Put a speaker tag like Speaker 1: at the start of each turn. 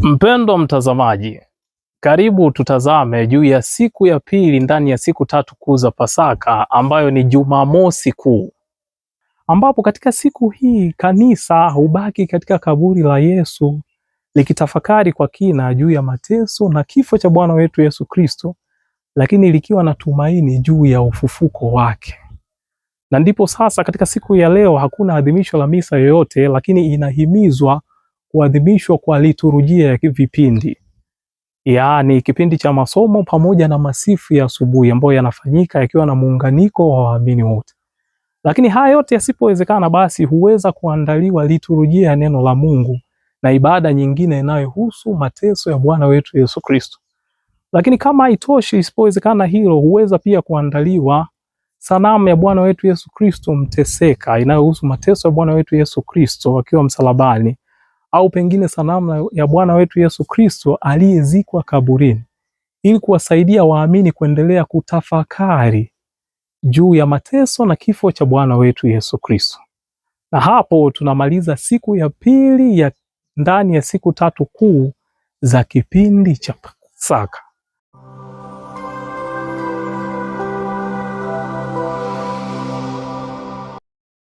Speaker 1: Mpendwa mtazamaji, karibu tutazame juu ya siku ya pili ndani ya siku tatu kuu za Pasaka ambayo ni Jumamosi Kuu. Ambapo katika siku hii kanisa hubaki katika kaburi la Yesu likitafakari kwa kina juu ya mateso na kifo cha Bwana wetu Yesu Kristo, lakini likiwa na tumaini juu ya ufufuko wake. Na ndipo sasa katika siku ya leo hakuna adhimisho la misa yoyote, lakini inahimizwa kuadhimishwa kwa liturujia ya vipindi, yaani kipindi cha masomo pamoja na masifu ya asubuhi ambayo yanafanyika yakiwa na muunganiko wa waamini wote. Lakini haya yote yasipowezekana, basi huweza kuandaliwa liturujia ya neno la Mungu na ibada nyingine inayohusu mateso ya Bwana wetu Yesu Kristo. Lakini kama haitoshi, isipowezekana hilo, huweza pia kuandaliwa sanamu ya Bwana wetu Yesu Kristo mteseka inayohusu mateso ya Bwana wetu Yesu Kristo akiwa msalabani, au pengine sanamu ya Bwana wetu Yesu Kristo aliyezikwa kaburini, ili kuwasaidia waamini kuendelea kutafakari juu ya mateso na kifo cha Bwana wetu Yesu Kristo. Na hapo tunamaliza siku ya pili ya ndani ya siku tatu kuu za kipindi cha Pasaka.